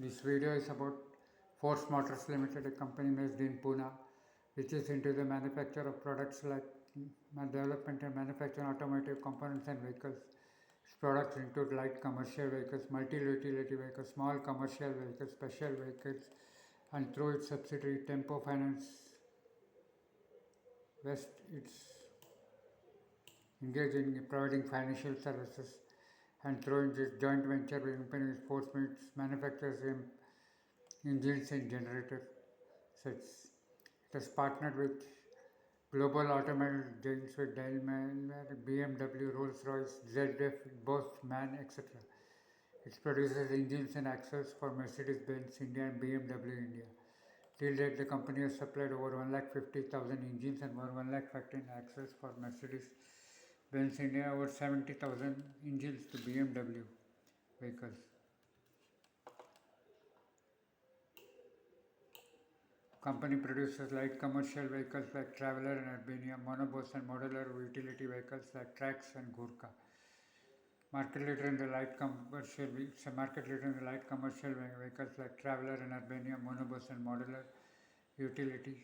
This video is about Force Motors Limited, a company based in Pune, which is into the manufacture of products like development and manufacturing automotive components and vehicles. Its products include light commercial vehicles, multi-utility vehicles, small commercial vehicles, special vehicles, and through its subsidiary Tempo Finance West, it's engaged in providing financial services, and through its joint venture with companies Force manufactures engines and generators. Such it has partnered with global automotive giants with Daimler, BMW, Rolls-Royce, ZF, Bosch, MAN, etc. It produces engines and axles for Mercedes-Benz India and BMW India. Till date, the company has supplied over 150,000 engines and over 115 axles for Mercedes-Benz India, over 70,000 engines to BMW vehicles. Company produces light commercial vehicles like Traveller and Urbania, monobus and modular utility vehicles like Trax and Gurkha. Market leader in the light commercial it's a market leader in the light commercial vehicles like Traveller and Urbania, monobus and modular utility.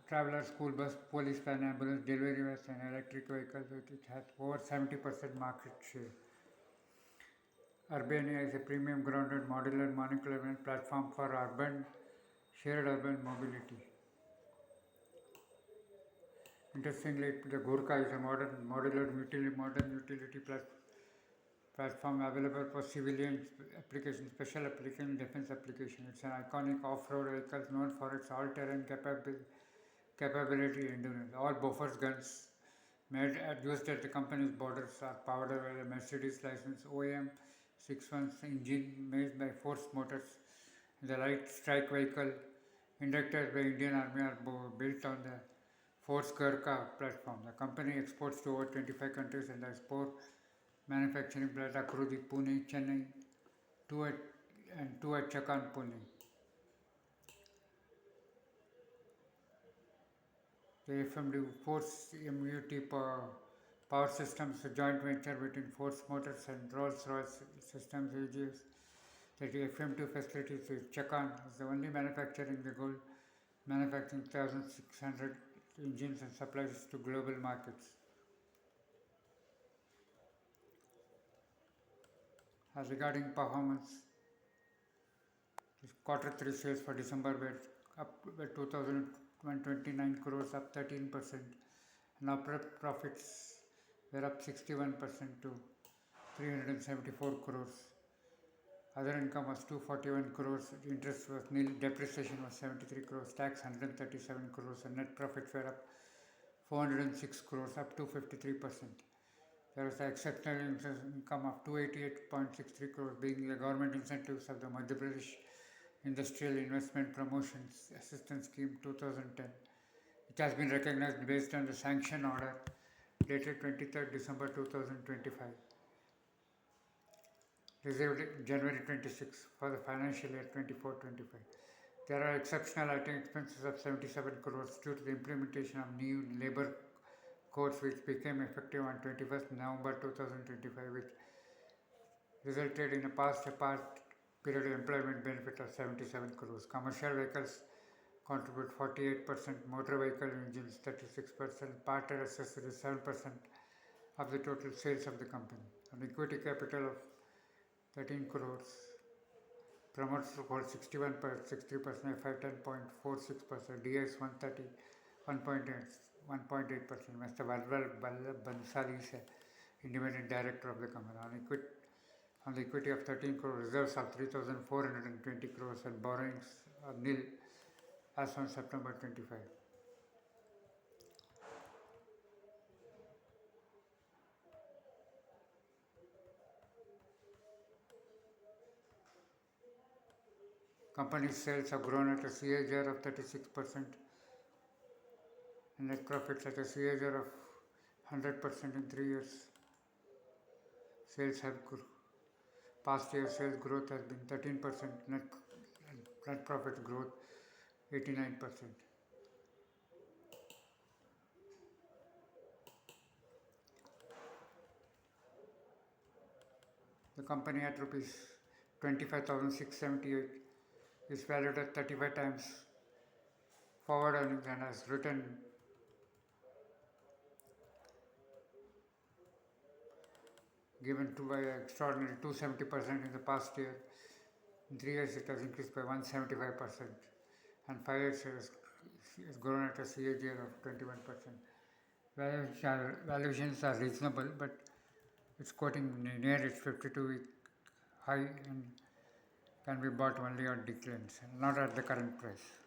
Traveller, school bus, police van, ambulance, delivery vans and electric vehicles. It has over 70% market share. Urbania is a premium grounded modular monocular platform for shared urban mobility. Interestingly, the Gurkha is a modern utility platform available for civilian applications, special application, defense application. It's an iconic off-road vehicle known for its all-terrain capability and endurance. All Bofors guns made and used at the company's borders are powered by the Mercedes licensed OEM 61 engine made by Force Motors. The light strike vehicle inducted by Indian Army are built on the Force Gurkha platform. The company exports to over 25 countries and has 4 manufacturing plants: Akrudi, Pune, Chennai, 2 at Chakan, Pune. The FMD Force MUT Power Systems, a joint venture between Force Motors and Rolls-Royce Systems AGS. The FM2 facilities is Chakan is the only manufacturing the gold manufacturing 1,600 engines and supplies to global markets. As regarding performance, quarter 3 sales for December were up by 2,129 crores, up 13%, and operating profits were up 61% to 374 crores. Other income was 241 crores, interest was nil, depreciation was 73 crores, tax 137 crores, and net profits were up 406 crores, up 253%. There was an exceptional income of 288.63 crores, being the government incentives of the Madhya Pradesh Industrial Investment Promotions Assistance Scheme 2010. It has been recognized based on the sanction order dated 23rd December 2025, received January 26 for the financial year 24-25. There are exceptional item expenses of 77 crores due to the implementation of new labor codes which became effective on 21st November 2025, which resulted in a past period employment benefit of 77 crores. Commercial vehicles contribute 48%, motor vehicle engines 36%, part and accessories 7% of the total sales of the company. An equity capital of 13 crores. Promoters hold 61.63%, FI 10.46%, DS 130, 1.8%. Mr. Vallabh Bansali is independent director of the company. On the equity of 13 crores, reserves of 3,420 crores and borrowings are nil as on September 25. Company sales have grown at a CAGR of 36% and net profits at a CAGR of 100% in 3 years. Sales have past year sales growth has been 13%, net profit growth 89%. The company at rupees 25,678 is valued at 35 times forward earnings and has returned given to by extraordinary 270% in the past year. In 3 years, it has increased by 175%, and 5 years it has grown at a CAGR of 21%. Valuations are reasonable, but it's quoting near its 52-week high and can be bought only on declines, not at the current price.